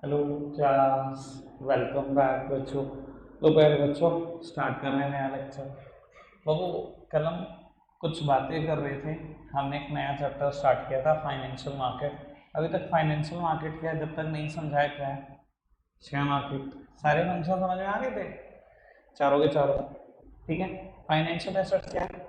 Hello class, welcome back बच्चों। दोपहर बच्चों, स्टार्ट कर रहे हैं नया लेक्चर। बाबू, कल हम कुछ बातें कर रहे थे। हमने एक नया चैप्टर स्टार्ट किया था, फाइनेंशियल मार्केट। अभी तक फाइनेंशियल मार्केट क्या है जब तक नहीं समझाया क्या है। शेयर मार्केट सारे फंक्शन समझ में आ गए थे, चारों के चारों। ठीक है, फाइनेंशियल एसेट्स क्या है?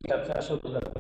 चर्चा शुरू करते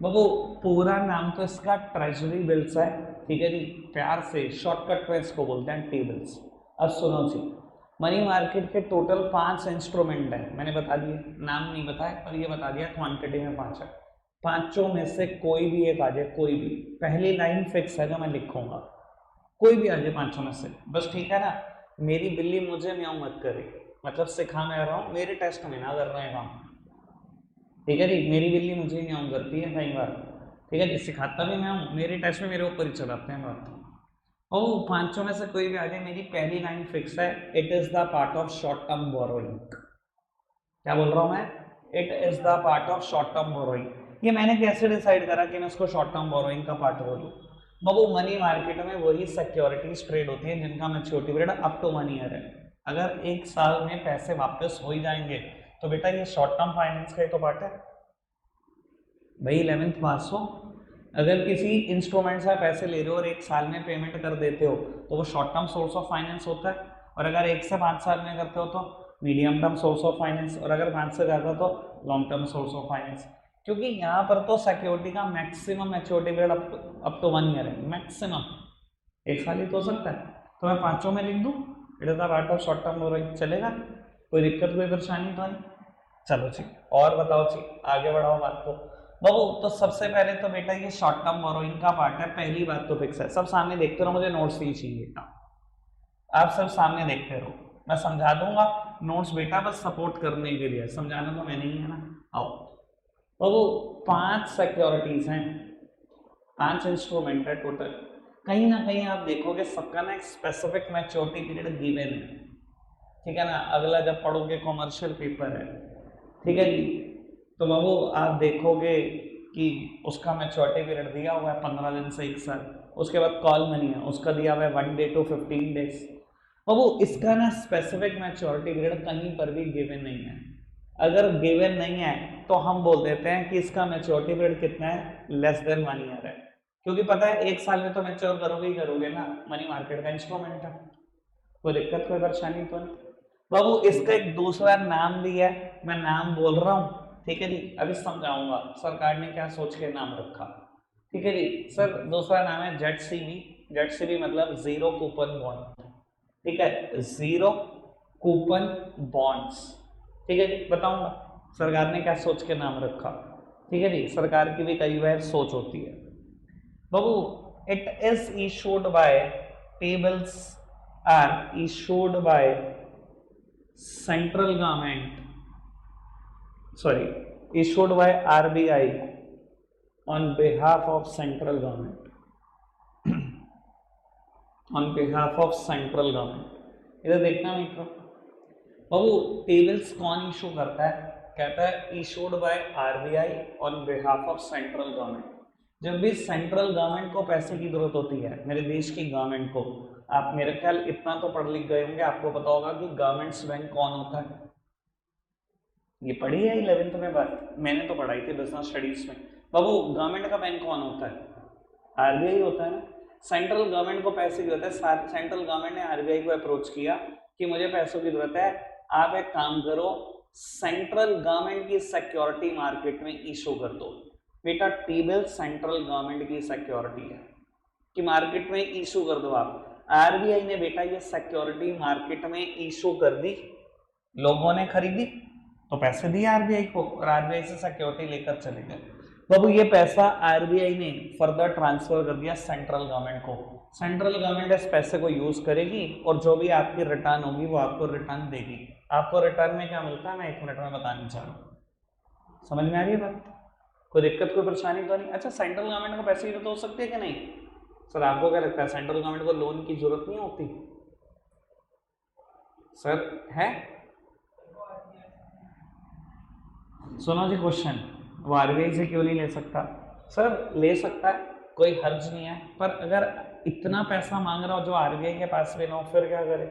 वो पूरा नाम तो इसका ट्रेजरी बिल्स है। ठीक है जी, प्यार से शॉर्टकट में इसको बोलते हैं टेबल्स। अब सुनो जी, मनी मार्केट के टोटल 5 इंस्ट्रूमेंट है। मैंने बता दिए, नाम नहीं बताया पर ये बता दिया क्वांटिटी में 5 है। पांचों में से कोई भी एक आ जाए, कोई भी। पहली लाइन फिक्स है जो मैं लिखूंगा, कोई भी आ जाए पांचों में से बस। ठीक है ना? मेरी बिल्ली मुझे म्याऊं मत करे, मतलब सिखा मैं रहा हूँ, मेरे टेस्ट में ना कर रहे हैं काम। ठीक है जी, मेरी बिल्ली मुझे ही म्याऊं करती है कई बार। ठीक है जी, सिखाता भी मैं हूँ, मेरे टेस्ट में मेरे ऊपर ही चलाते हैं बात। ओ, पांचों में से कोई भी आ जाए, मेरी पहली लाइन फिक्स है, it is the part of short term borrowing. क्या बोल रहा हूं मैं? It is the part of short term borrowing. ये मैंने कैसे डिसाइड करा कि मैं उसको शॉर्ट टर्म बोरोइंग का पार्ट बोलूं? बाबू, मनी मार्केट में वही सिक्योरिटीज ट्रेड होती है जिनका maturity period up to 1 year है। अगर एक साल में पैसे वापस हो ही जाएंगे तो बेटा ये शॉर्ट टर्म फाइनेंस का ही तो पार्ट है भाई। 11th पास हो, अगर किसी इंस्ट्रूमेंट से पैसे ले रहे हो और एक साल में पेमेंट कर देते हो तो वो short term source of finance होता है। और अगर 1 से 5 साल में करते हो तो medium term source of finance, और अगर 5 से ज़्यादा तो long term source of finance. क्योंकि यहाँ पर तो सिक्योरिटी का maximum maturity period up to 1 year है, मैक्सिमम। एक साल ही तो हो सकता है। तो मैं पांचों में लिख दूँ, it is the part of short term borrowing, चलेगा? कोई दिक्कत, कोई परेशानी तो नहीं? चलो जी, और बताओ जी, आगे बढ़ाओ बात को। बाबू, तो सबसे पहले तो बेटा ये शॉर्ट टर्म बोरोइंग का पार्ट है, पहली बात तो फिक्स है। सब सामने देखते रहो, मुझे नोट्स नहीं चाहिए बेटा। आप सब सामने देखते रहो, मैं समझा दूंगा। नोट्स बेटा बस सपोर्ट करने के लिए, समझाना तो मैंने ही है ना। आओ बाबू, 5 सिक्योरिटीज हैं, 5 इंस्ट्रूमेंट है टोटल। कहीं ना कहीं आप देखोगे सबका ना एक स्पेसिफिक मैच्योरिटी पीरियड गिवन है। ठीक है ना? अगला जब पढ़ोगे कॉमर्शियल पेपर है, ठीक है जी, तो बाबू आप देखोगे कि उसका मैच्योरिटी पीरियड दिया हुआ है 15 दिन से 1 साल। उसके बाद कॉल मनी है, उसका दिया हुआ है 1 डे टू 15 डेज। बाबू इसका ना स्पेसिफिक मैच्योरिटी पीरियड कहीं पर भी गिवन नहीं है। अगर गिवन नहीं है तो हम बोल देते हैं कि इसका मैच्योरिटी पीरियड कितना है, लेस देन 1 ईयर है। क्योंकि पता है 1 साल में तो मैच्योर करोगे ही करोगे ना, मनी मार्केट का इंस्ट्रूमेंट है। कोई दिक्कत, कोई परेशानी तो नहीं? बाबू इसका एक दूसरा नाम भी है, मैं नाम बोल रहा हूँ, ठीक है जी, अभी समझाऊंगा सरकार ने क्या सोच के नाम रखा। ठीक है जी सर, दूसरा नाम है जेट सीबी। जेट सीबी मतलब जीरो कूपन बॉन्ड। ठीक है, जीरो कूपन बॉन्ड्स। ठीक है जी, बताऊंगा सरकार ने क्या सोच के नाम रखा। ठीक है जी, सरकार की भी कई बार सोच होती है। बाबू it is issued by tables are issued by central government, sorry, issued by RBI on behalf of central government on behalf of central government। इधर देखना मित्रों, बाबू टेबल्स कौन इशू करता है? कहता है issued by RBI on behalf of central government. जब भी सेंट्रल गवर्नमेंट को पैसे की जरूरत होती है, मेरे देश की गवर्नमेंट को, आप मेरे ख्याल इतना तो पढ़ लिख गए होंगे, आपको पता होगा कि गवर्नमेंट्स बैंक कौन होता है। ये पढ़ी है 11th में बात, मैंने तो पढ़ाई थी बिजनेस स्टडीज में। बाबू गवर्नमेंट का बैंक कौन होता है? आरबीआई होता है ना। सेंट्रल गवर्नमेंट को पैसे की जरूरत है, सेंट्रल गवर्नमेंट ने आरबीआई को अप्रोच किया कि मुझे पैसों की जरूरत है, आप एक काम करो, सेंट्रल गवर्नमेंट की सिक्योरिटी मार्केट में इशू कर दो। बेटा टेबल सेंट्रल गवर्नमेंट की सिक्योरिटी है कि मार्केट में इशू कर दो आप। आरबीआई ने बेटा ये सिक्योरिटी मार्केट में इशू कर दी, लोगों ने खरीदी तो पैसे दिए आरबीआई को और आरबीआई से सिक्योरिटी लेकर चले गए। बाबू ये पैसा आरबीआई ने फर्दर ट्रांसफर कर दिया सेंट्रल गवर्नमेंट को। सेंट्रल गवर्नमेंट इस पैसे को यूज करेगी और जो भी आपकी रिटर्न होगी वो आपको रिटर्न देगी। आपको रिटर्न में क्या मिलता है मैं 1 मिनट में बताना चाह रहा हूँ। समझ में आ रही है बात? कोई दिक्कत कोई परेशानी तो नहीं? अच्छा सेंट्रल गवर्नमेंट को पैसे की जरूरत हो सकती है कि नहीं? सर आपको क्या लगता है सेंट्रल गवर्नमेंट को लोन की जरूरत नहीं होती? सर है? सुनो जी क्वेश्चन, वो आरबीआई से क्यों नहीं ले सकता? सर ले सकता है, कोई हर्ज नहीं है, पर अगर इतना पैसा मांग रहा हो जो आरबीआई के पास भी ना हो फिर क्या करे?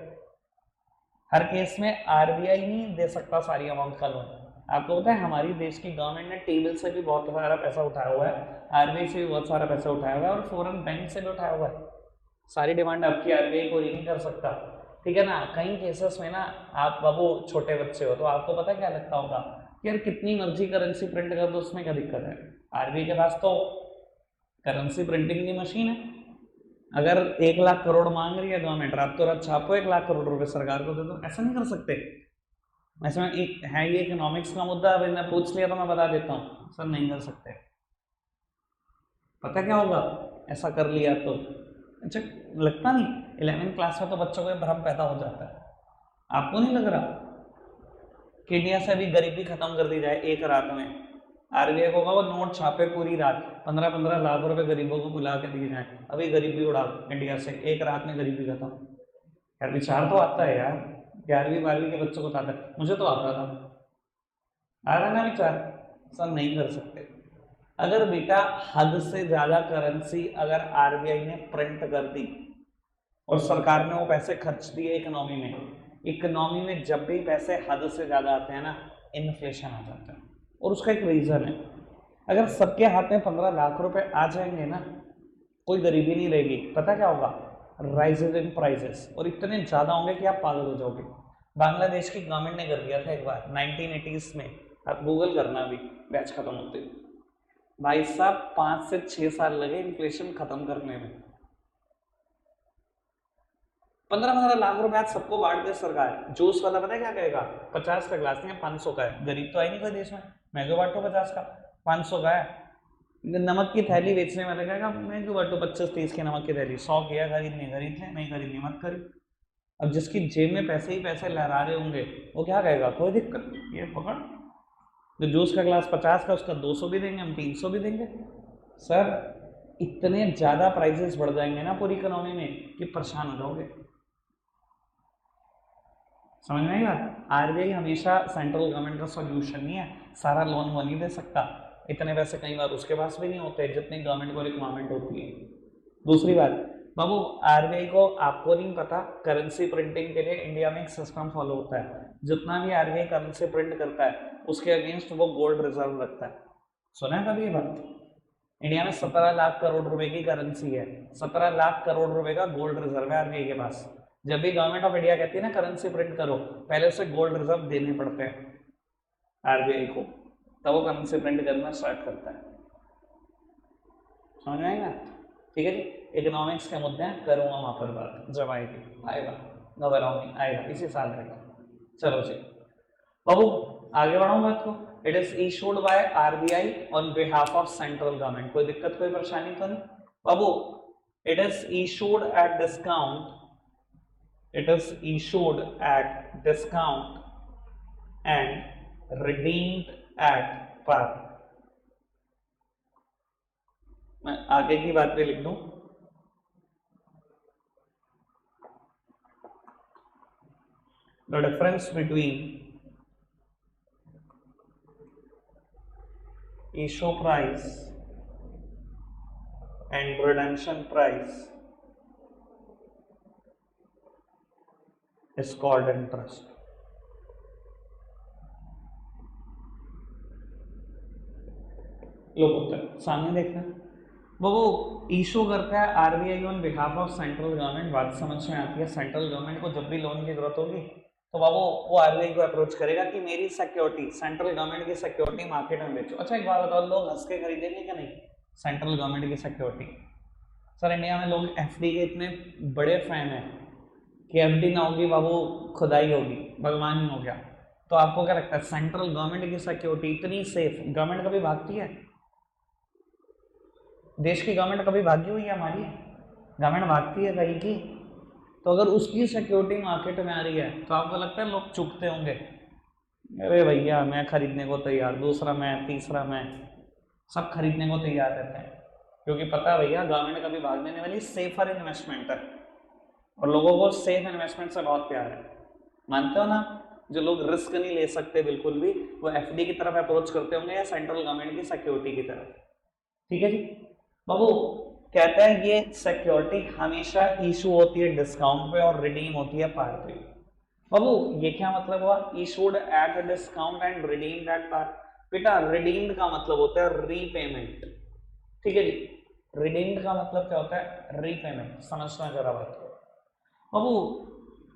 हर केस में आरबीआई नहीं दे सकता सारी अमाउंट का लोन। आपको पता है हमारी देश की गवर्नमेंट ने टेबल से भी बहुत सारा पैसा उठाया हुआ है, आरबीआई से भी बहुत सारा पैसा उठाया हुआ है और फॉरेन बैंक से भी उठाया हुआ है। सारी डिमांड आपकी आरबीआई पूरी नहीं कर सकता, ठीक है ना। कई केसेस में ना आप बाबू छोटे बच्चे हो तो आपको पता क्या लगता होगा कि यार कितनी मर्जी करेंसी प्रिंट कर दो, उसमें क्या दिक्कत है? आरबीआई के पास तो करेंसी प्रिंटिंग की मशीन है। अगर 1 लाख करोड़ मांग रही है गवर्नमेंट, रातों रात छापो 1 लाख करोड़ रुपए सरकार को दे दो। ऐसा नहीं कर सकते। ऐसे में एक है ये इकोनॉमिक्स का मुद्दा, अभी मैं पूछ लिया तो मैं बता देता हूँ, सर नहीं कर सकते। पता क्या होगा ऐसा कर लिया तो? अच्छा लगता नहीं 11th क्लास में तो बच्चों को भ्रम पैदा हो जाता है, आपको नहीं लग रहा कि इंडिया से अभी गरीबी खत्म कर दी जाए एक रात में? आरबीआई को वो नोट छापे पूरी रात, 15-15 लाख रुपए गरीबों को बुला के दिए जाए, अभी गरीबी उड़ा इंडिया से एक रात में गरीबी खत्म। यार विचार तो आता है यार, 11वीं 12वीं के बच्चों को आता है, मुझे तो आता था। आ रहा ना विचार? सर नहीं कर सकते। अगर बेटा हद से ज्यादा करेंसी अगर आरबीआई ने प्रिंट कर दी और सरकार ने वो पैसे खर्च दिए इकोनॉमी में जब भी पैसे हद से ज्यादा आते हैं ना इन्फ्लेशन आ जाता है। और उसका एक रीजन है, अगर सबके हाथ में 15 लाख रुपए आ जाएंगे ना कोई गरीबी नहीं रहेगी। पता क्या होगा? राइजेज इन प्राइसेस, और इतने ज्यादा होंगे कि आप पागल हो जाओगे। बांग्लादेश की गवर्नमेंट ने कर दिया था एक बार 1980s में, आप गूगल करना भी बैच खत्म होते भाई साहब 5 से 6 साल लगे इन्फ्लेशन खत्म करने में। 15-15 लाख रुपए आज सबको बांट दे सरकार। जूस वाला पता है क्या कहेगा? 50 का गिलास नहीं है 500 का है। गरीब तो है नहीं कोई देश में, मैं क्यों बांटू 50 का, 500 का है। नमक की थैली बेचने वाले कहेगा मैं क्यों बांटू 25-30 की नमक की थैली, 100 किया खरीदनी खरीद ले, नहीं खरीदनी मत खरीद। अब जिसकी जेब में पैसे ही पैसे लहरा रहे होंगे वो क्या कहेगा? कोई दिक्कत नहीं, ये पकड़। जो जूस का गिलास 50 का उसका 200 भी देंगे हम, 300 भी देंगे। सर इतने ज्यादा प्राइसेस बढ़ जाएंगे ना पूरी इकोनॉमी में कि परेशान हो जाओगे। समझ में आई बात? आरबीआई हमेशा सेंट्रल गवर्नमेंट का सॉल्यूशन नहीं है, सारा लोन वो नहीं दे सकता, इतने पैसे कई बार उसके पास भी नहीं होते जितनी गवर्नमेंट को रिक्वायरमेंट होती है। दूसरी बात बाबू, आरबीआई को आपको नहीं पता करेंसी प्रिंटिंग के लिए इंडिया में एक सिस्टम फॉलो होता है। जितना भी आरबीआई करेंसी प्रिंट करता है उसके अगेंस्ट वो गोल्ड रिजर्व रखता है। सुना है कभी ये बात? इंडिया में 17 लाख करोड़ रुपए की करेंसी है, 17 लाख करोड़ रुपए का गोल्ड रिजर्व है आरबीआई के पास। जब भी गवर्नमेंट ऑफ इंडिया कहती है ना करेंसी प्रिंट करो, पहले उसे गोल्ड रिजर्व देने पड़ते हैं आरबीआई को, तब वो करेंसी प्रिंट करना स्टार्ट करता है। समझ में आएगा? ठीक है जी, इकोनॉमिक्स के मुद्दे करूंगा वहां पर बात जब आएगा, घबराओ नहीं, आएगा इसी साल रहेगा। चलो जी बाबू आगे बढ़ाऊं बात को। It is issued by RBI on behalf of central government. कोई दिक्कत कोई परेशानी तो नहीं? बाबू, it is issued at discount, it is issued at discount and redeemed at par. मैं आगे की बात पे लिख दूं, the difference between issue price and redemption price is called interest. लोग होता है सामने देखना, वो इशू करता है RBI on behalf of central government. बात समझ में आती है। सेंट्रल गवर्नमेंट को जब भी लोन की जरूरत होगी तो बाबू वो आरबीआई को अप्रोच करेगा कि मेरी सिक्योरिटी, सेंट्रल गवर्नमेंट की सिक्योरिटी मार्केट में बेचो। अच्छा एक बात बताओ, लोग हंस के खरीदेंगे क्या नहीं सेंट्रल गवर्नमेंट की सिक्योरिटी? सर इंडिया में लोग एफडी के इतने बड़े फैन हैं कि एफडी ना होगी बाबू खुदाई होगी, भगवान ही हो गया। तो आपको क्या लगता है सेंट्रल गवर्नमेंट की सिक्योरिटी इतनी सेफ? गवर्नमेंट कभी भागती है? देश की गवर्नमेंट कभी भागी हुई है हमारी? गवर्नमेंट भागती है कहीं की? तो अगर उसकी सिक्योरिटी मार्केट में आ रही है तो आपको लगता है लोग चुकते होंगे? अरे भैया मैं खरीदने को तैयार, दूसरा मैं, तीसरा मैं, सब खरीदने को तैयार रहते हैं क्योंकि पता है भैया गवर्नमेंट कभी भाग देने वाली सेफर इन्वेस्टमेंट है और लोगों को सेफ इन्वेस्टमेंट से बहुत प्यार है। मानते हो ना? जो लोग रिस्क नहीं ले सकते बिल्कुल भी, वो एफडी की तरफ अप्रोच करते होंगे या सेंट्रल गवर्नमेंट की सिक्योरिटी की तरफ। ठीक है जी बाबू, कहता है ये सिक्योरिटी हमेशा इशू होती है डिस्काउंट पे और रिडीम होती है पार पे। बाबू ये क्या मतलब हुआ? Issued at discount and redeemed at par. बेटा रिडीम्ड का मतलब होता है रीपेमेंट। ठीक है जी, रिडीम्ड का मतलब क्या होता है? रीपेमेंट। समझना जरा बात को बाबू।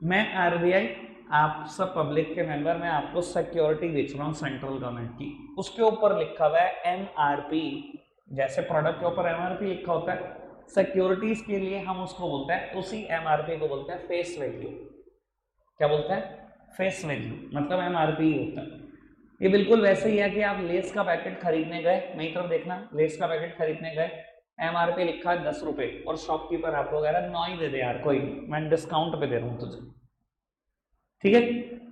मैं आरबीआई, आप सब पब्लिक के मेंबर, मैं आपको सिक्योरिटी बेच रहा हूँ सेंट्रल गवर्नमेंट की, उसके ऊपर लिखा हुआ है एमआरपी। जैसे प्रोडक्ट के ऊपर एमआरपी लिखा होता है, सिक्योरिटीज के लिए हम उसको बोलते हैं, उसी एमआरपी को बोलते हैं फेस वैल्यू। क्या बोलते हैं? फेस वैल्यू, मतलब एमआरपी ही होता है। ये बिल्कुल वैसे ही है कि आप लेस का पैकेट खरीदने गए, मेरी तरफ देखना, लेस का पैकेट खरीदने गए, एमआरपी लिखा है 10 रुपए और शॉपकीपर आपको कह रहा है 9 ही दे दे यार, कोई नहीं मैं डिस्काउंट पे दे रहा हूँ तुझे। ठीक है,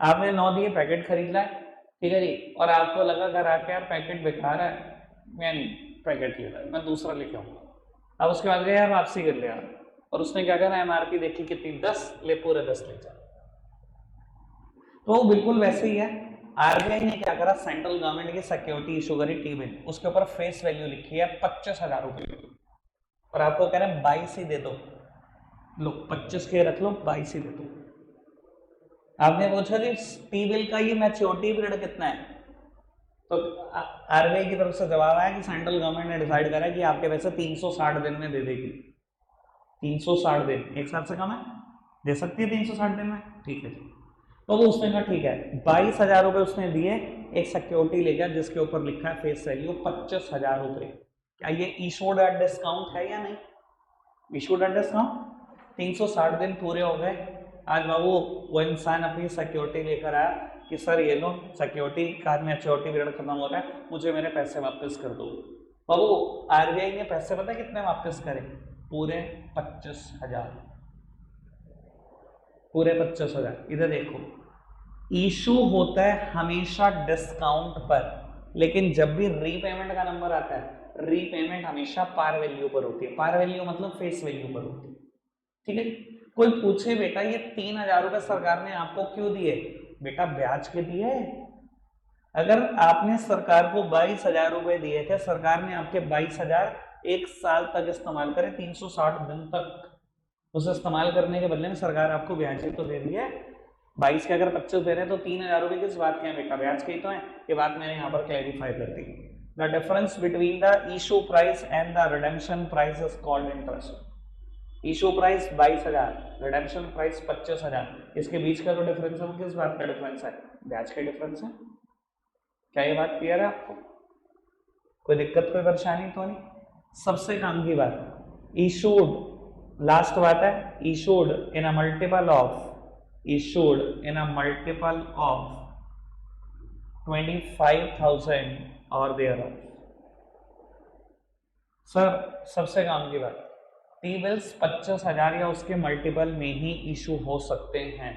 आपने 9 दिए, पैकेट खरीद ला, ठीक है जी, और आपको लगा घर आके यार पैकेट बेकार है, मैं पैकेट ले रहा, मैं दूसरा लेके आऊंगा। अब उसके बाद गया यार वापसी कर लिया और उसने क्या करा, एमआरपी देखी कितनी, 10, ले पूरे 10 ले जा। तो वो बिल्कुल वैसे ही है। आरबीआई ने क्या करा, सेंट्रल गवर्नमेंट की सिक्योरिटी इशू करी टी बिल, उसके ऊपर फेस वैल्यू लिखी है 25,000 रुपये और आपको कह रहे हैं 22 ही दे दो, लो 25 के रख लो, 22 ही दे दो। आपने पूछा कि टी बिल का ये मैच्योरिटी पीरियड कितना है, तो आरबीआई की तरफ से जवाब आया कि सेंट्रल गवर्नमेंट ने डिसाइड करा कि आपके पैसे 360 दिन में दे देगी। 360 दिन, एक साल से कम है, दे सकती है 360 दिन में, ठीक है जी। तो वो उसने कहा ठीक है, 22,000 रुपये उसने दिए, एक सिक्योरिटी ले गया जिसके ऊपर लिखा है फेस वैल्यू 25,000 रुपये। क्या ये इशूड एट डिस्काउंट है या नहीं? Issued at discount. 360 दिन पूरे हो गए, आज बाबू वो इंसान अपनी सिक्योरिटी लेकर आया कि सर ये लो सिक्योरिटी का मैच्योरिटी पीरियड खत्म हो रहा है, मुझे मेरे पैसे वापस कर दो। बाबू आरबीआई ने पैसे पता कितने वापस करे? पूरे 25,000, पूरे 25,000। इधर देखो, इशू होता है हमेशा डिस्काउंट पर, लेकिन जब भी रीपेमेंट का नंबर आता है, रीपेमेंट हमेशा पार वैल्यू पर होती है। पार वैल्यू मतलब फेस वैल्यू पर होती है। ठीक है, कोई पूछे बेटा ये 3,000 रुपए सरकार ने आपको क्यों दिए? बेटा ब्याज के दिए। अगर आपने सरकार को 22,000 रुपए दिए थे, सरकार ने आपके 22,000 एक साल तक इस्तेमाल करे, 360 दिन तक उसे इस्तेमाल करने के बदले में सरकार आपको ब्याज ही तो दे रही है। 22 के अगर 25 दे रहे हैं तो 3,000 रुपए किस बात के हैं बेटा? ब्याज के ही तो है। ये बात मैंने यहाँ पर क्लैरिफाई कर दी। The difference between the issue price and the redemption price is called interest. Issue price 22,000, redemption price 25,000, इसके बीच का जो डिफरेंस है वो किस बात का डिफरेंस है? ब्याज का डिफरेंस है। क्या ये बात क्लियर है आपको? कोई दिक्कत, कोई परेशानी तो नहीं? सबसे काम की बात, इशूड, लास्ट बात है, issued in a multiple of, issued in a multiple of 25,000 or thereof। Sir सबसे काम की बात, टी बिल्स 25,000 या उसके मल्टीपल में ही इशू हो सकते हैं,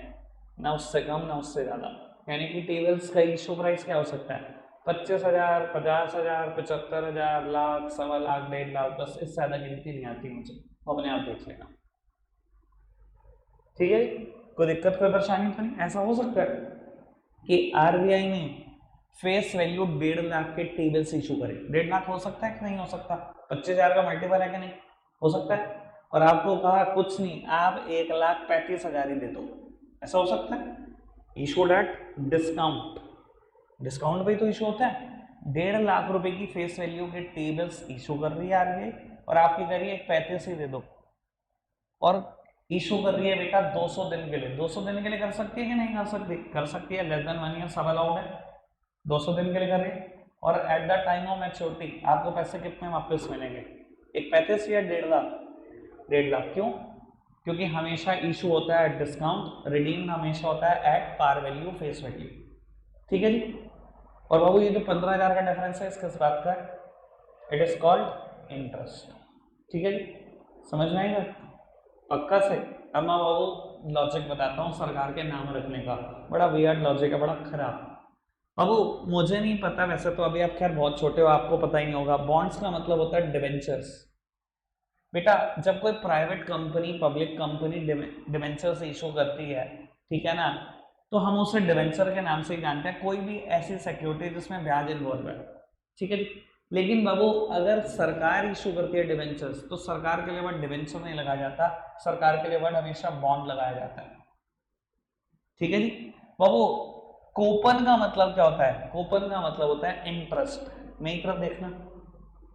ना उससे कम ना उससे ज़्यादा। यानी कि टी बिल्स का इशू प्राइस क्या हो सकता है, 25,000, 50,000, 75,000, लाख, 1.25 लाख, 1.5 लाख, बस इससे ज़्यादा गिनती नहीं आती मुझे, अपने आप देख लेना। ठीक है, कोई दिक्कत कोई परेशानी तो नहीं। ऐसा हो सकता है कि आरबीआई ने फेस वैल्यू 1.5 लाख के टी बिल्स इशू करे। 1.5 लाख हो सकता है कि नहीं हो सकता, 25,000 का मल्टीपल है कि नहीं, हो सकता है। और आपको कहा कुछ नहीं, आप 1,35,000 ही दे दो, ऐसा हो सकता है। इशूड एट डिस्काउंट, डिस्काउंट पे तो इशू होता है। 1.5 लाख रुपए की फेस वैल्यू के टी बिल्स इशू कर रही है आरबीआई, और आपकी करिए 35 ही दे दो, और इशू कर रही है बेटा 200 दिन के लिए। 200 दिन के लिए कर सकती है कि नहीं कर सकती, कर सकती है। लेस देन 1 ईयर सब अलाउड है, 200 दिन के लिए कर रही है। और at the time of maturity आपको पैसे कितने वापस मिलेंगे, एक 35 या 1.5 लाख, 1.5 लाख। क्यों, क्योंकि हमेशा इशू होता है डिस्काउंट, रिडीम हमेशा होता है at par value face value. ठीक है जी। और बाबू ये जो 15,000 का डिफरेंस है इसकिस बात का, इट इज कॉल्ड इंटरेस्ट। ठीक है जी, समझ में आएगा पक्का से। अब मैं बाबू लॉजिक बताता हूँ सरकार के नाम रखने का, बड़ा वियर्ड लॉजिक है, बड़ा खराब। बाबू मुझे नहीं पता, वैसे तो अभी आप खैर बहुत छोटे हो, आपको पता ही नहीं होगा। बॉन्ड्स का मतलब होता है डिवेंचर्स। बेटा जब कोई private company public company debentures issue करती है, ठीक है ना, तो हम उसे डिवेंचर के नाम से ही जानते हैं, कोई भी ऐसी सिक्योरिटी जिसमें ब्याज इन्वॉल्व है। ठीक है जी। लेकिन बाबू अगर सरकार इशू करती है डिवेंचर्स, तो सरकार के लिए वर्ड डिवेंचर नहीं लगाया जाता, सरकार के लिए वर्ड हमेशा बॉन्ड लगाया जाता है। ठीक है जी। बाबू कूपन का मतलब क्या होता है, कूपन का मतलब होता है इंटरेस्ट। मेरी तरफ देखना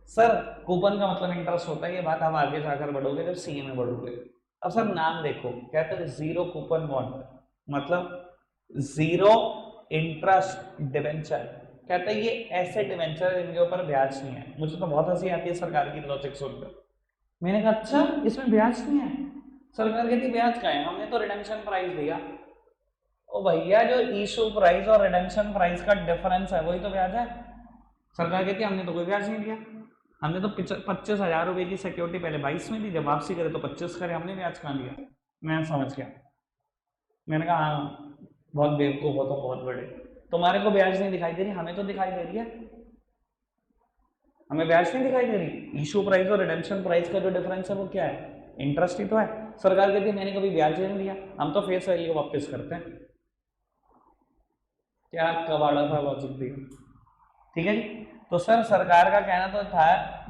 सर, कूपन का मतलब इंटरेस्ट होता है, ये बात आप आगे जाकर बढ़ोगे जब सीए में बढ़ोगे। अब सर नाम देखो, कहते हैं जीरो कूपन बॉन्ड, मतलब जीरो इंटरेस्ट डिवेंचर। कहते हैं ये ऐसे डिवेंचर जिनके ऊपर ब्याज नहीं है। मुझे तो बहुत हंसी आती है सरकार की लॉजिक सुनकर। मैंने कहा अच्छा इसमें ब्याज नहीं है, सरकार कहती ब्याज का है, हमने तो रिडेम्पशन प्राइस दिया। ओ भैया जो इशू प्राइस और रिडेम्पशन प्राइस का डिफरेंस है वही तो ब्याज है। सरकार कहती है हमने तो कोई ब्याज नहीं दिया, हमने तो 25,000 रुपए की सिक्योरिटी पहले 22 में दी, जब वापसी करे तो 25 करे, हमने ब्याज कहाँ दिया। मैं समझ गया, मैंने कहा हाँ बहुत बेवकूफ हो तो बहुत बड़े, तुम्हारे को ब्याज नहीं दिखाई दे रही, हमें तो दिखाई दे रही है। हमें ब्याज नहीं दिखाई दे रही, इशू प्राइस और रिडेम्पशन प्राइस का जो डिफरेंस है वो क्या है, इंटरेस्ट ही तो है। सरकार कहती है मैंने कभी ब्याज नहीं दिया, हम तो फेस वैल्यू वापस करते हैं। क्या कबाड़ा था लॉजिक दिया। ठीक है जी। तो सर सरकार का कहना तो था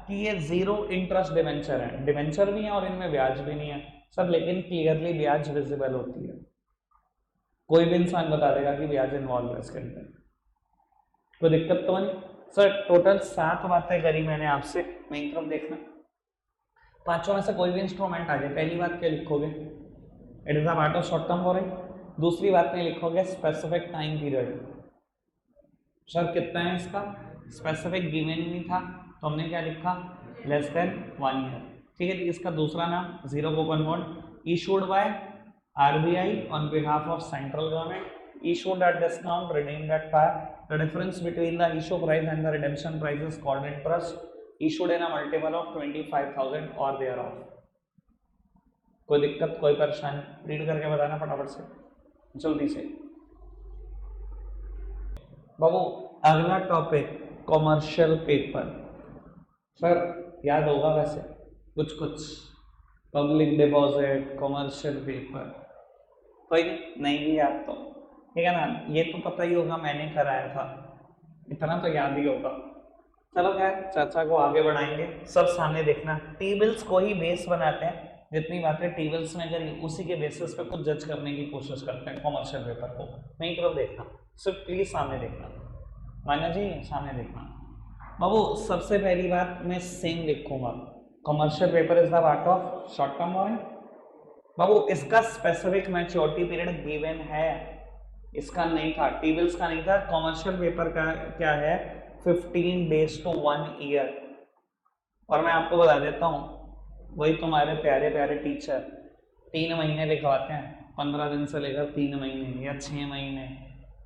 कि ये जीरो इंटरेस्ट डिवेंचर है, डिवेंचर भी है और इनमें ब्याज भी नहीं है सर, लेकिन क्लियरली ब्याज विजिबल होती है, कोई भी इंसान बता देगा कि ब्याज इन्वॉल्व है इसके अंदर, कोई दिक्कत तो नहीं। सर टोटल 7 बातें करी मैंने आपसे, मेरी तरफ देखना, पांचों में से कोई भी इंस्ट्रूमेंट आ जाए, पहली बात क्या लिखोगे, it is a part of short term boring. दूसरी बात में लिखोगे स्पेसिफिक टाइम पीरियड, सर कितना है इसका, स्पेसिफिक गिवन नहीं था तो हमने क्या लिखा, लेस देन 1 ईयर। ठीक है, इसका दूसरा नाम zero coupon bond, issued by RBI on behalf of central government, issued at discount, redeemed at par. The difference between the issue price and the redemption price is called interest. Issued in a multiple of 25,000 or thereof. कोई दिक्कत कोई परेशानी, read करके बताना फटाफट से जल्दी से। बाबू अगला टॉपिक कॉमर्शियल पेपर, सर याद होगा वैसे कुछ कुछ, पब्लिक डिपॉजिट, कॉमर्शियल पेपर, कोई नहीं भी याद तो ठीक है ना, ये तो पता ही होगा मैंने कराया था, इतना तो याद ही होगा। चलो खैर चर्चा को आगे बढ़ाएंगे, सब सामने देखना, टेबल्स को ही बेस बनाते हैं, जितनी बातें टेबल्स में करी उसी के बेसिस पे कुछ जज करने की कोशिश करते हैं कॉमर्शियल पेपर को। मेरी तरफ देखना, सिर्फ प्लीज सामने देखना, मान्या जी सामने देखना। बाबू सबसे पहली बात मैं सेम लिखूंगा, commercial paper is the part of short term borrowing. बाबू इसका स्पेसिफिक मैच्योरिटी पीरियड गिवन है, इसका नहीं था, टेबल्स का नहीं था। कॉमर्शियल पेपर का क्या है, 15 डेज टू 1 ईयर। और मैं आपको बता देता हूँ, वही तुम्हारे प्यारे प्यारे टीचर 3 महीने लिखवाते हैं, 15 दिन से लेकर 3 महीने या 6 महीने।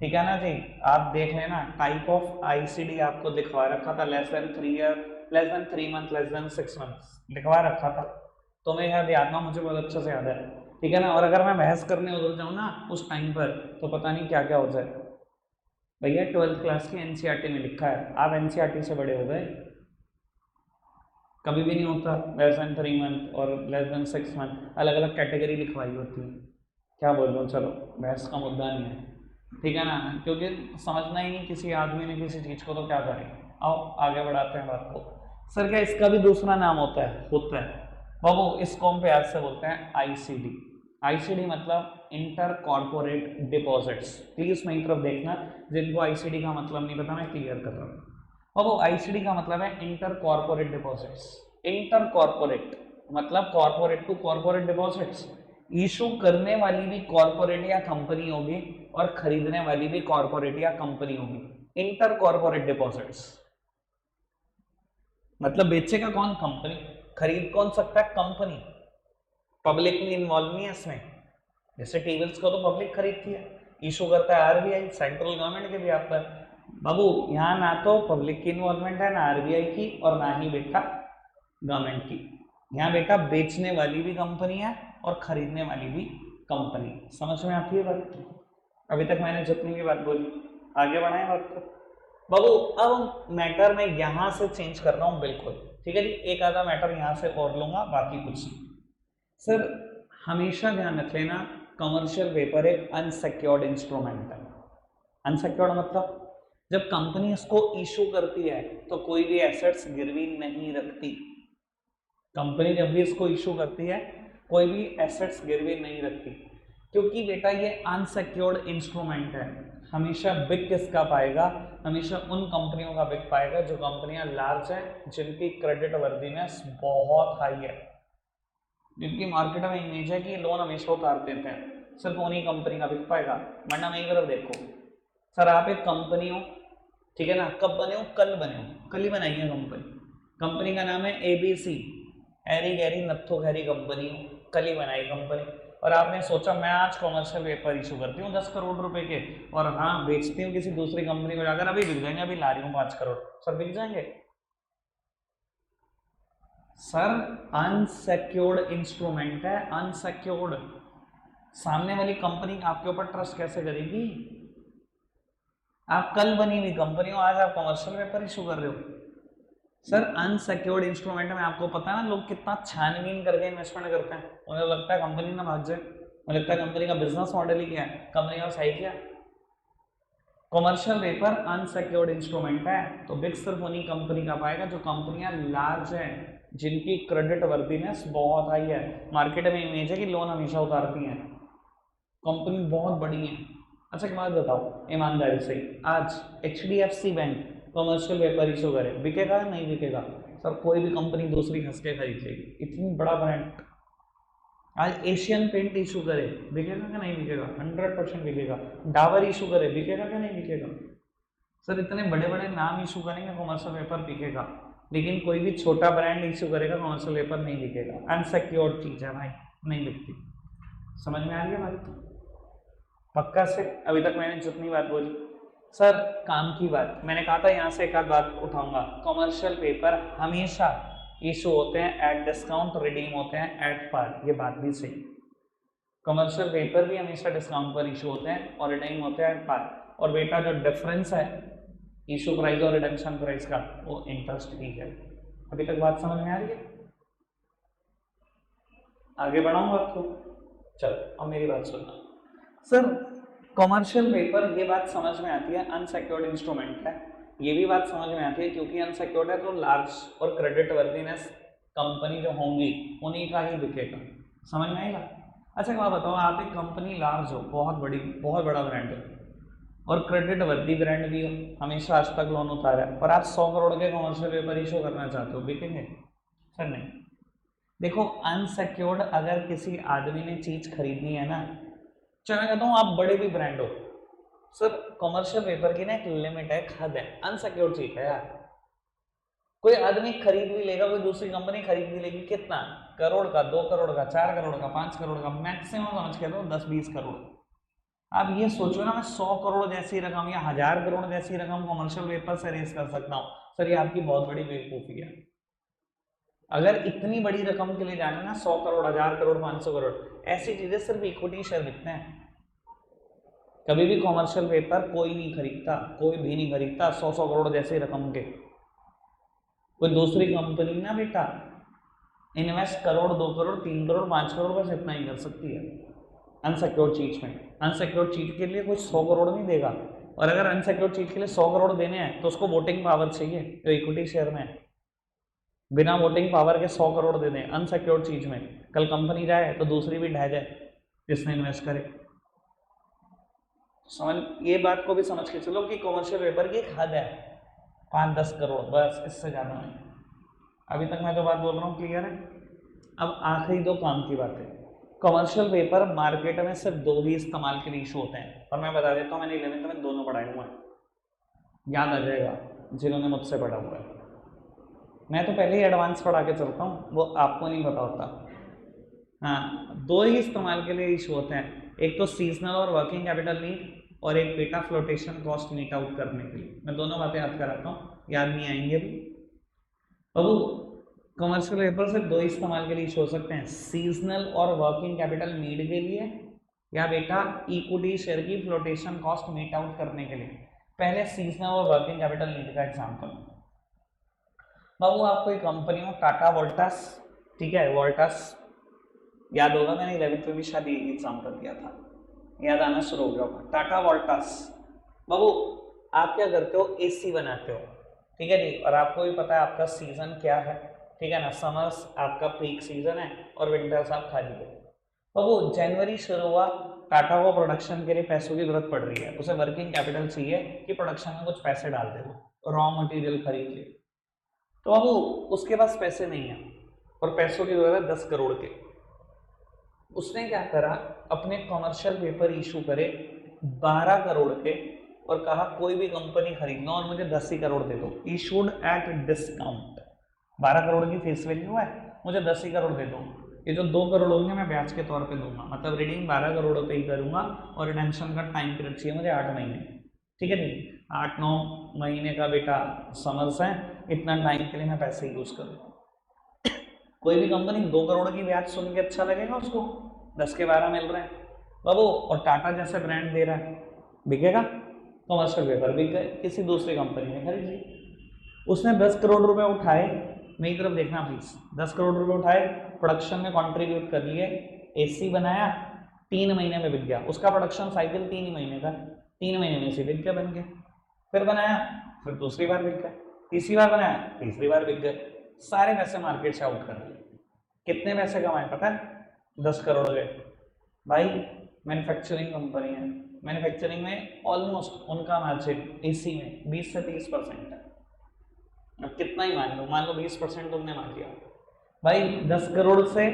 ठीक है ना जी, आप देख लेना, टाइप ऑफ आईसीडी आपको दिखवा रखा था, less than 3 year, less than 3 month, less than 6 month लिखवा रखा था, तो मैं याद ना, मुझे बहुत अच्छे से याद है, ठीक है ना। और अगर मैं बहस करने उधर जाऊँ ना उस टाइम पर, तो पता नहीं क्या क्या हो जाए। भैया 12th क्लास की एनसीईआरटी में लिखा है, आप एनसीईआरटी से बड़े हो गए, कभी भी नहीं होता लेस देन 3 मंथ और लेस देन 6 मंथ, अलग अलग कैटेगरी लिखवाई होती है। क्या बोल रहा हूँ, चलो बहस का मुद्दा नहीं है, ठीक है ना, क्योंकि समझना ही नहीं किसी आदमी ने किसी चीज़ को, तो क्या करें। आओ आगे बढ़ाते हैं बात को। सर क्या इसका भी दूसरा नाम होता है बाबू, इसको हम प्यार से बोलते हैं आईसीडी। आईसीडी मतलब इंटर कॉर्पोरेट डिपॉजिट्स। प्लीज मेरी तरफ देखना, जिनको आईसीडी का मतलब नहीं पता मैं क्लियर कर रहा हूँ। बाबू आईसीडी का मतलब है inter corporate deposits. Inter corporate मतलब corporate to corporate deposits. Issue करने वाली भी कॉर्पोरेट या कंपनी होगी और खरीदने वाली भी कॉर्पोरेट या कंपनी होगी। इंटर कॉर्पोरेट डिपॉजिट्स मतलब बेचेगा कौन, कंपनी। खरीद कौन सकता है, कंपनी। पब्लिक भी इन्वॉल्व नहीं है इसमें, जैसे टेबल्स को तो पब्लिक खरीदती है, इशू करता है आरबीआई, सेंट्रल गवर्नमेंट के भी आप पर। बाबू यहाँ ना तो पब्लिक की इन्वॉल्वमेंट है, ना आरबीआई की, और ना ही बेटा गवर्नमेंट की। यहाँ बेटा बेचने वाली भी कंपनी है और खरीदने वाली भी कंपनी। समझ में आती है बात? अभी तक मैंने जितनी भी बात बोली, आगे बढ़ाएं बात को। बाबू अब मैटर मैं यहाँ से चेंज कर रहा हूँ बिल्कुल, ठीक है जी। एक आधा मैटर यहाँ से और लूंगा, बाकी कुछ नहीं। सर हमेशा ध्यान रख लेना, कमर्शियल पेपर एक अनसिक्योर्ड इंस्ट्रूमेंट है। अनसिक्योर्ड मतलब जब कंपनी इसको इशू करती है तो कोई भी एसेट्स गिरवी नहीं रखती। कंपनी जब भी इसको इशू करती है कोई भी एसेट्स गिरवी नहीं रखती, क्योंकि बेटा ये अनसिक्योर्ड इंस्ट्रूमेंट है। हमेशा बिक किसका पाएगा, हमेशा उन कंपनियों का बिक पाएगा जो कंपनियां लार्ज हैं, जिनकी क्रेडिट वर्दीनेस बहुत हाई है, जिनकी मार्केट में इमेज है कि लोन हमेशा उतार देते हैं, सिर्फ उन्हीं कंपनी का बिक पाएगा। वरना मेरी तरफ देखो सर, आप एक कंपनी हो, ठीक है ना, कब बने हो, कल बने हो, कल ही बनाई है कंपनी। कंपनी का नाम है ABC, Harry Garry Nattho Garry company हो, कल ही बनाई कंपनी। और आपने सोचा मैं आज कॉमर्शियल पेपर इशू करती हूँ 10 करोड़ रुपए के, और हाँ बेचती हूँ किसी दूसरी कंपनी को जाकर, अभी बिक जाएंगे, अभी ला रही हूँ 5 करोड़। सर बिक जाएंगे? सर अनसिक्योर्ड इंस्ट्रूमेंट है, अनसिक्योर्ड। सामने वाली कंपनी आपके ऊपर ट्रस्ट कैसे करेगी? आप कल बनी हुई कंपनी हो, आज आप कमर्शियल पेपर इशू कर रहे हो। सर अनसिक्योर्ड इंस्ट्रूमेंट में आपको पता है ना लोग कितना छानबीन करके इन्वेस्टमेंट करते हैं, उन्हें लगता है कंपनी ना भाग जाए, उन्हें लगता है कंपनी का बिजनेस मॉडल ही क्या है, कंपनी का सही क्या। कमर्शियल पेपर अनसिक्योर्ड इंस्ट्रूमेंट है, तो बिग सिर्फ उन्हीं कंपनी का पाएगा जो कंपनियां लार्ज हैं, जिनकी क्रेडिट वर्दीनेस बहुत हाई है, मार्केट में इमेज है कि लोन हमेशा उतारती हैं, कंपनी बहुत बड़ी है। अच्छा एक बात बताओ ईमानदारी से, आज HDFC bank commercial paper issue करे, बिकेगा या नहीं बिकेगा? सर कोई भी कंपनी दूसरी हंस के खरीद लेगी, इतनी बड़ा ब्रांड। आज एशियन पेंट इशू करे, बिकेगा क्या नहीं बिकेगा? 100% बिकेगा। डाबर इशू करे, बिकेगा क्या नहीं बिकेगा? सर इतने बड़े बड़े नाम इशू करेंगे कमर्शियल पेपर बिकेगा, लेकिन कोई भी छोटा ब्रांड इशू करेगा कमर्शियल पेपर नहीं बिकेगा। अनसिक्योर्ड चीज है भाई, नहीं बिकती। समझ में आ रही है बात? पक्का से? अभी तक मैंने जितनी बात बोली, सर काम की बात मैंने कहा था, यहाँ से एक आध बात उठाऊंगा। कमर्शियल पेपर हमेशा इशू होते हैं एट डिस्काउंट, रिडीम होते हैं एट पार, ये बात भी सही। कमर्शियल पेपर भी हमेशा डिस्काउंट पर इशू होते हैं और रिडीम होते हैं एट पार। और बेटा जो डिफरेंस है इशू प्राइस और रिडेम्पशन प्राइस का, वो इंटरेस्ट ही है। अभी तक बात समझ में आ रही है? आगे बढ़ाऊंगा आपको, चलो अब मेरी बात सुनना। सर कमर्शियल पेपर, ये बात समझ में आती है अनसिक्योर्ड इंस्ट्रूमेंट है, ये भी बात समझ में आती है क्योंकि अनसिक्योर्ड है तो लार्ज और क्रेडिट वर्दीनेस कंपनी जो होंगी उन्हीं का ही बिकेगा। समझ में आएगा? अच्छा एक बात बताओ, आप एक कंपनी लार्ज हो, बहुत बड़ी, बहुत बड़ा ब्रांड है और क्रेडिट वर्दी ब्रांड भी हो, हमेशा आज तक लोन उतारा है, और आप 100 करोड़ के कमर्शियल पेपर इशू करना चाहते हो, बिकेंगे? सर नहीं। देखो अनसिक्योर्ड अगर किसी आदमी ने चीज खरीदनी है ना, चलो मैं कहता हूँ आप बड़े भी ब्रांड हो, सर कमर्शियल पेपर की ना एक लिमिट है, हद है, अनसिक्योर्ड चीज है यार। कोई आदमी खरीद भी लेगा, कोई दूसरी कंपनी खरीद भी लेगी, कितना करोड़ का, 2 करोड़ का, 4 करोड़ का, 5 करोड़ का, मैक्सिमम समझ के दो 10-20 करोड़। आप ये सोचो ना, मैं 100 करोड़ जैसी रकम या 1000 करोड़ जैसी रकम कमर्शियल पेपर से रेस कर सकता हूँ, सर ये आपकी बहुत बड़ी बेवकूफ़ी है। अगर इतनी बड़ी रकम के लिए जाना ना, 100 करोड़, 1000 करोड़, 500 करोड़, ऐसी चीजें सिर्फ इक्विटी शेयर बिकते हैं। कभी भी कॉमर्शियल पेपर कोई नहीं खरीदता, कोई भी नहीं खरीदता 100 करोड़ जैसी रकम के। कोई दूसरी कंपनी ना बेटा इन्वेस्ट करोड़, 2 करोड़, 3 करोड़, 5 करोड़ बस इतना ही कर सकती है अनसिक्योर्ड चीज में। अनसिक्योर्ड चीज के लिए कोई 100 करोड़ नहीं देगा, और अगर अनसिक्योर्ड चीज के लिए 100 करोड़ देने हैं तो उसको वोटिंग पावर चाहिए, जो इक्विटी शेयर में है। बिना वोटिंग पावर के 100 करोड़ दे दें अनसिक्योर्ड चीज में, कल कंपनी जाए तो दूसरी भी ढह जाए जिसने इन्वेस्ट करे। समझ, ये बात को भी समझ के चलो कि कॉमर्शियल पेपर की एक हद है, 5-10 करोड़ बस, इससे ज़्यादा नहीं। अभी तक मैं जो बात बोल रहा हूँ क्लियर है। अब आखिरी 2 काम की बात है। कॉमर्शियल पेपर मार्केट में सिर्फ 2 ही इस्तेमाल के लिए इशू होते हैं, और मैं बता देता हूँ मैंने 11th में दोनों पढ़ाए हुए हैं, याद आ जाएगा जिन्होंने मुझसे पढ़ा हुआ है। मैं तो पहले ही एडवांस पढ़ा के चलता हूँ, वो आपको नहीं पता होता। हाँ, 2 ही इस्तेमाल के लिए इशू होते हैं, एक तो सीजनल और वर्किंग कैपिटल नीड, और एक बेटा फ्लोटेशन कॉस्ट मीट आउट करने के लिए। मैं दोनों बातें याद कराता हूँ, याद नहीं आएंगे अभी। बाबू कमर्शियल पेपर से 2 इस्तेमाल के लिए इशू हो सकते हैं, सीजनल और वर्किंग कैपिटल नीड के लिए, या बेटा इक्विटी शेयर की फ्लोटेशन कॉस्ट मीट आउट करने के लिए। पहले सीजनल और वर्किंग कैपिटल नीड का एग्जाम्पल। बाबू आपको एक कंपनी हो टाटा वोल्टास, ठीक है, वोल्टास याद होगा, मैंने 11th में भी शायद यही एग्जाम्पल दिया था, याद आना शुरू हो गया होगा। टाटा वोल्टास, बाबू आप क्या करते हो, एसी बनाते हो, ठीक है जी, और आपको भी पता है आपका सीजन क्या है, ठीक है ना, समर्स आपका पीक सीजन है और विंटर्स आप खाली हो। बाबू जनवरी शुरू हुआ, टाटा को प्रोडक्शन के लिए पैसों की जरूरत पड़ रही है, उसे वर्किंग कैपिटल चाहिए कि प्रोडक्शन में कुछ पैसे डाल दे, वो रॉ मटेरियल खरीद ले। तो बाबू उसके पास पैसे नहीं है और पैसों की जरूरत है 10 करोड़ के। उसने क्या करा, अपने कॉमर्शियल पेपर इशू करे 12 करोड़ के, और कहा कोई भी कंपनी खरीद लो और मुझे 10 ही करोड़ दे दो, इशूड एट डिस्काउंट। 12 करोड़ की फेस वैल्यू है, मुझे 10 ही करोड़ दे दो, ये जो 2 करोड़ होंगे मैं ब्याज के तौर पे दूंगा, मतलब रीडिंग 12 करोड़ पे ही करूंगा, और रिडेम्पशन का टाइम पीरियड चाहिए मुझे 8 महीने, ठीक है जी, 8-9 महीने का बेटा समर्स है, इतना टाइम के लिए मैं पैसे यूज करूँ। कोई भी कंपनी 2 करोड़ की ब्याज सुन के अच्छा लगेगा उसको, 10 के 12 मिल रहे हैं बाबू, और टाटा जैसे ब्रांड दे रहा है, बिकेगा। कमर्शियल पेपर बिक गए, किसी दूसरी कंपनी ने खरीद ली। उसने 10 करोड़ रुपए उठाए, मेरी तरफ देखना प्लीज, 10 करोड़ रुपए उठाए, प्रोडक्शन में कंट्रीब्यूट कर लिए, एसी बनाया, 3 महीने में बिक गया, उसका प्रोडक्शन साइकिल 3 ही महीने का, 3 महीने में एसी बिक गया, बन गया। फिर बनाया, फिर दूसरी बार बिक गया, तीसरी बार बनाया, तीसरी बार बिक गए, सारे पैसे मार्केट से आउट कर दिए। कितने पैसे कमाए पता है, 10 करोड़ गए। भाई मैन्युफैक्चरिंग कंपनी है, मैन्युफैक्चरिंग में ऑलमोस्ट उनका मार्जिन एसी में 20 से 30% है। अब कितना ही मान लो 20% तुमने मान लिया भाई, 10 करोड़ से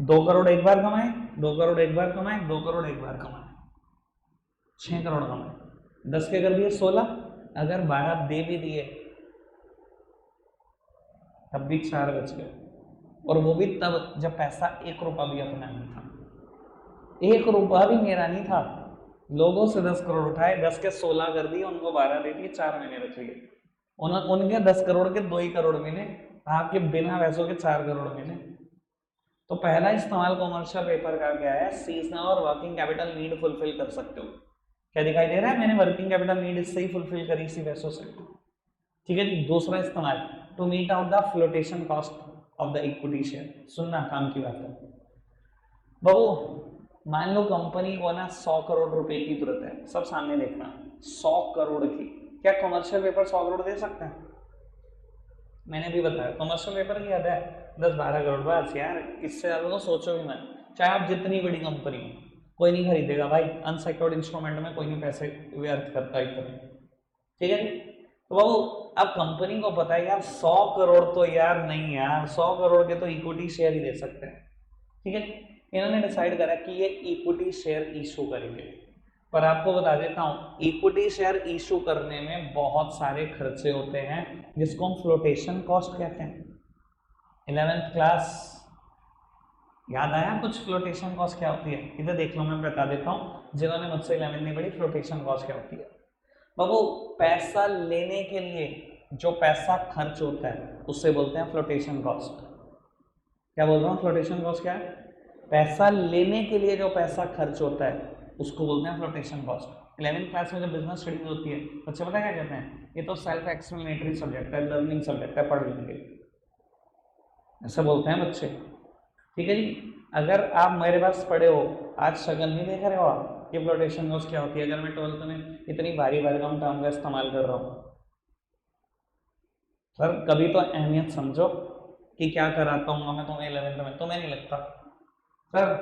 2 करोड़ एक बार कमाए, 2 करोड़ एक बार कमाए, 2 करोड़ एक बार कमाए, 6 करोड़ कमाए, 10 के कर दिए 16, अगर 12 दे भी दिए तब भी 4 बच गए, और वो भी तब जब पैसा 1 रुपया भी अपना नहीं था, 1 रुपया भी मेरा नहीं था। लोगों से 10 करोड़ उठाए, 10 के 16 कर दिए, उनको 12 दे दिए, 4 महीने बच गए। उनके 10 करोड़ के 2 ही करोड़ मिले, आपके बिना पैसों के 4 करोड़ मिले। तो पहला इस्तेमाल कॉमर्शियल पेपर का क्या है, सीजनल और वर्किंग कैपिटल नीड फुलफिल कर सकते हो। क्या दिखाई दे रहा है, मैंने वर्किंग कैपिटल नीड इससे ही फुलफिल करी, इसी पैसों से, ठीक है जी। दूसरा इस्तेमाल, to meet out the flotation cost of the equity share. सुनना काम की बात है बाबू, मान लो कंपनी को ना 100 करोड़ रुपए की जरूरत है, सब सामने देखना, 100 करोड़ की, क्या कमर्शियल पेपर 100 करोड़ दे सकते हैं? मैंने भी बताया कमर्शियल पेपर की हद है 10-12 करोड़, बस यार, इससे ज्यादा तो सोचो भी मत, चाहे आप जितनी बड़ी कंपनी हो, कोई नहीं खरीदेगा भाई, अनसिक्योर्ड इंस्ट्रूमेंट में कोई नहीं पैसे व्यर्थ करता इतना, ठीक है। तो बाबू अब कंपनी को पता है यार 100 करोड़ तो यार नहीं यार, 100 करोड़ के तो इक्विटी शेयर ही दे सकते हैं, ठीक है। इन्होंने डिसाइड करा कि ये इक्विटी शेयर इशू करेंगे, पर आपको बता देता हूँ इक्विटी शेयर इशू करने में बहुत सारे खर्चे होते हैं, जिसको हम फ्लोटेशन कॉस्ट कहते हैं। 11th क्लास याद आया कुछ, फ्लोटेशन कॉस्ट क्या होती है? इधर देख लो, मैं बता देता हूँ, जिन्होंने मुझसे 11th नहीं पढ़ी, फ्लोटेशन कॉस्ट क्या होती है। बाबू पैसा लेने के लिए जो पैसा खर्च होता है उससे बोलते हैं फ्लोटेशन कॉस्ट। क्या बोल रहा हूँ, फ्लोटेशन कॉस्ट क्या है? पैसा लेने के लिए जो पैसा खर्च होता है उसको बोलते हैं फ्लोटेशन कॉस्ट। 11th क्लास में जब बिजनेस स्टडीज होती है बच्चे पता क्या कहते हैं, ये तो सेल्फ एक्सप्लेनेटरी सब्जेक्ट है, लर्निंग सब्जेक्ट है, पढ़ लेंगे, ऐसा बोलते हैं बच्चे। ठीक है जी, अगर आप मेरे पास पढ़े हो, आज शक्ल नहीं देख रहे हो आप कि फ्लोटेशन कॉस्ट क्या होती है, अगर मैं 12th में इतनी भारी भरकम टर्म का इस्तेमाल कर रहा हूँ। सर कभी तो अहमियत समझो कि क्या कराता हूँ मैं तुम्हें 11th में, तुम्हें नहीं लगता? सर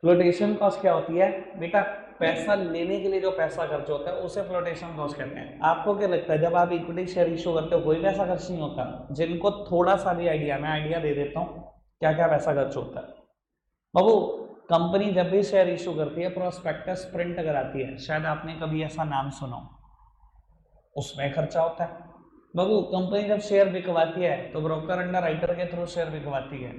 फ्लोटेशन कॉस्ट क्या होती है बेटा, पैसा लेने के लिए जो पैसा खर्च होता है उसे फ्लोटेशन कॉस्ट कहते हैं। आपको क्या लगता है जब आप इक्विटी शेयर इशू करते हो कोई पैसा खर्च नहीं होता? जिनको थोड़ा सा भी आइडिया, मैं आइडिया दे देता हूँ क्या क्या पैसा खर्च होता है। बाबू कंपनी जब भी शेयर इशू करती है प्रोस्पेक्टस प्रिंट कराती है, शायद आपने कभी ऐसा नाम सुना, उसमें खर्चा होता है। बाबू कंपनी जब शेयर बिकवाती है तो ब्रोकर अंडर राइटर के थ्रू शेयर बिकवाती है,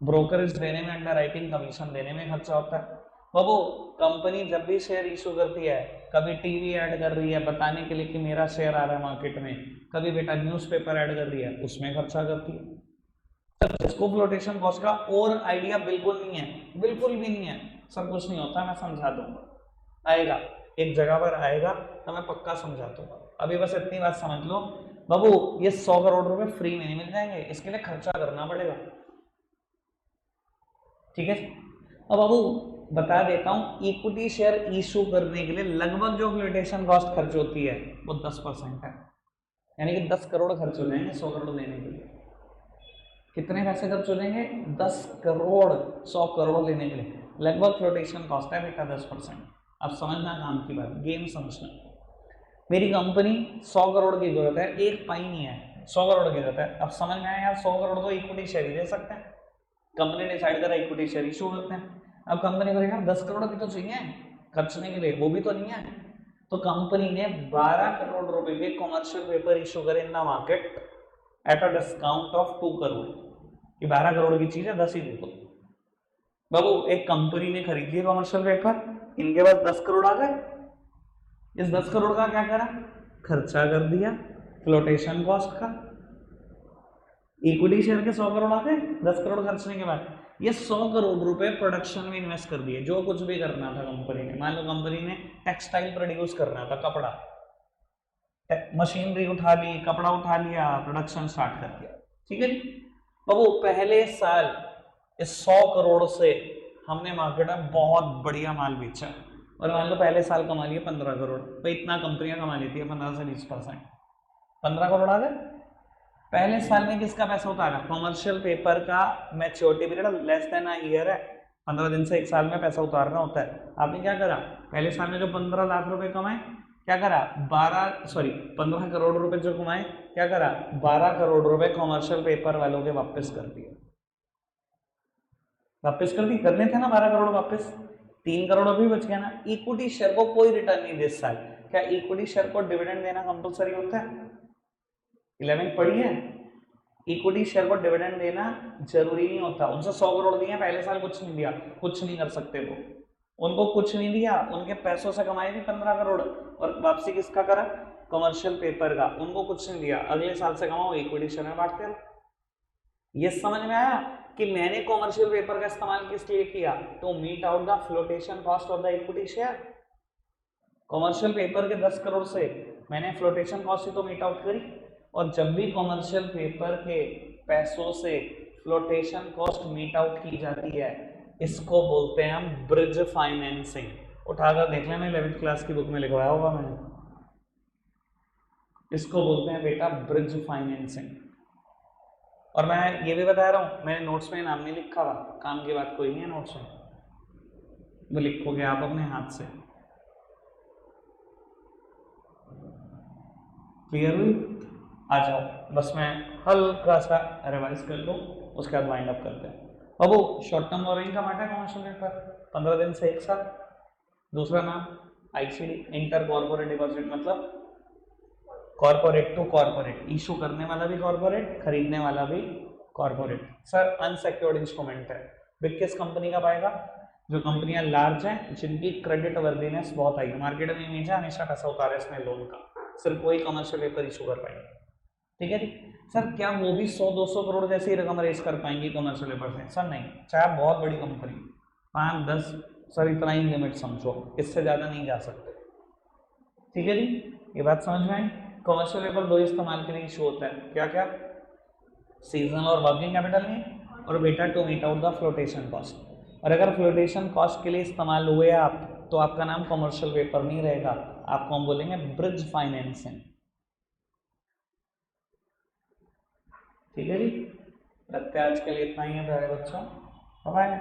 ब्रोकरेज देने में, अंडर राइटिंग कमीशन देने में खर्चा होता है। बाबू कंपनी जब भी शेयर इशू करती है, कभी टीवी ऐड कर रही है बताने के लिए कि मेरा शेयर आ रहा है मार्केट में, कभी बेटा न्यूज़पेपर ऐड कर रही है, उसमें खर्चा करती है। सर जिसको फ्लोटेशन कॉस्ट का और आइडिया बिल्कुल नहीं है, बिल्कुल भी नहीं है, सब कुछ नहीं होता, मैं समझा दूंगा, आएगा एक जगह पर आएगा तो मैं पक्का समझा दूंगा। अभी बस इतनी बात समझ लो बाबू, ये 100 करोड़ रुपए फ्री में नहीं मिल जाएंगे, इसके लिए खर्चा करना पड़ेगा। ठीक है, अब बाबू बता देता हूं, इक्विटी शेयर इशू करने के लिए लगभग जो फ्लोटेशन कॉस्ट खर्च होती है वो 10% है, यानी कि 10 करोड़ खर्च हो जाएंगे 100 करोड़ लेने के लिए। कितने पैसे खर्च हो जाएंगे? 10 करोड़ 100 करोड़ लेने के लिए लगभग फ्लोटेशन कॉस्ट है बेटा 10%। अब समझना काम की बात, गेम समझना। मेरी कंपनी 100 करोड़ की जरूरत है, एक पाई नहीं है, 100 करोड़ की जरूरत है। अब समझ में आया यार, 100 करोड़ तो इक्विटी शेयर ही दे सकते हैं, कंपनी डिसाइड करा इक्विटी शेयर इशू करते हैं। अब कंपनी को यार 10 करोड़ भी तो चाहिए खर्चने के लिए, वो भी तो नहीं है, तो कंपनी ने 12 करोड़ रुपए के कॉमर्शियल पेपर इशू करे in the market at a discount of 2 crore. कि 12 करोड़ की चीज है 10 ही दे दो। बाबू एक कंपनी ने खरीद लिया कॉमर्शियल पेपर, इनके पास 10 करोड़ आ गए, इस 10 करोड़ का क्या करा? खर्चा कर दिया फ्लोटेशन कॉस्ट का। इक्विटी शेयर के 100 करोड़ आ गए 10 करोड़ खर्चने के बाद, ये 100 करोड़ रुपए प्रोडक्शन में इन्वेस्ट कर दिए। जो कुछ भी करना था कंपनी ने, मान लो कंपनी ने टेक्सटाइल प्रोड्यूस करना था, कपड़ा, मशीनरी उठा ली, कपड़ा उठा लिया, प्रोडक्शन स्टार्ट कर दिया। ठीक है जी, बाबू पहले साल इस 100 करोड़ से हमने मार्केट में बहुत बढ़िया माल बेचा, और मान लो पहले साल कमा लिए 15 करोड़। भाई इतना कंपनियां कमा लेती है 15 से 20%, 15 करोड़ आ गए। पहले साल में किसका पैसा उतारा? कॉमर्शियल पेपर का maturity period less than a year है, 15 दिन से 1 साल में पैसा उतारना होता है। आपने क्या करा? पहले साल में जो 15 लाख रुपए कमाए, क्या करा? 15 करोड़ रुपए जो कमाए, क्या करा? 12 करोड़ रुपए कॉमर्शियल पेपर वालों के वापस कर दिए। वापस कर दी, करने थे ना 12 करोड़ वापस, 3 करोड़ अभी बच गया ना। इक्विटी शेयर को कोई रिटर्न नहीं दे इस साल। क्या इक्विटी शेयर को डिविडेंड देना कंपलसरी होता है? 11th पढ़ी है, इक्विटी शेयर को डिविडेंड देना जरूरी नहीं होता। उनसे 100 करोड़ दिए पहले साल, कुछ नहीं दिया, कुछ नहीं कर सकते वो, उनको कुछ नहीं दिया, उनके पैसों से कमाए थे 15 करोड़, और वापसी किसका करा? कमर्शियल पेपर का, उनको कुछ नहीं दिया, अगले साल से कमाओ इक्विटी शेयर में बांटते रहो। ये समझ में आया कि मैंने कॉमर्शियल पेपर का इस्तेमाल किस लिए किया? To meet out the flotation cost of the equity share. Commercial paper के 10 करोड़ से मैंने फ्लोटेशन कॉस्ट ही तो मीट आउट करी, और जब भी कॉमर्शियल पेपर के पैसों से फ्लोटेशन कॉस्ट मीट आउट की जाती है, इसको बोलते हैं हम ब्रिज फाइनेंसिंग। उठाकर देख लेना 11th क्लास की बुक में लिखवाया होगा मैंने, इसको बोलते हैं बेटा ब्रिज फाइनेंसिंग। और मैं ये भी बता रहा हूँ, मैंने नोट्स में नाम नहीं लिखा हुआ, काम की बात कोई नहीं है नोट्स में, वो लिखोगे आप अपने हाथ से। क्लियर हुई? आ जाओ, बस मैं हल्का सा रिवाइज कर लूँ, उसके बाद वाइंड अप करते हैं। अब वो शॉर्ट टर्म बोरोइंग का माटा कमर्शियल पेपर 15 दिन से 1 साल। दूसरा नाम आईसीडी, इंटर कॉर्पोरेट डिपॉजिट, मतलब कॉर्पोरेट टू कॉर्पोरेट, इशू करने वाला भी कॉर्पोरेट, खरीदने वाला भी कॉर्पोरेट। सर अनसेक्योर्ड इंस्ट्रूमेंट है, बिग किस कंपनी का पाएगा? जो कंपनियां लार्ज हैं, जिनकी क्रेडिट वर्दीनेस बहुत आई है, मार्केट में इमेज है हमेशा पैसा उतारे इसमें लोन का, सिर्फ वही कमर्शियल पेपर इशू कर पाएंगे। ठीक है जी। सर क्या वो भी 100-200 करोड़ जैसी रकम रेस कर पाएंगी कमर्शियल पेपर से? सर नहीं, चाहे आप बहुत बड़ी कंपनी, 5-10, सर इतना ही लिमिट समझो, इससे ज़्यादा नहीं जा सकते। ठीक है जी, ये बात समझ में आई। कमर्शियल पेपर दो इस्तेमाल के लिए इशू होता है, क्या क्या? सीजनल और वर्किंग कैपिटल में, और बेटा to meet out the flotation cost. और अगर फ्लोटेशन कॉस्ट के लिए इस्तेमाल हुए आप, तो आपका नाम कमर्शियल पेपर नहीं रहेगा, आपको हम बोलेंगे ब्रिज फाइनेंसिंग। ठीक है जी, लगता है आज के लिए इतना ही है प्यारे बच्चों, बाय।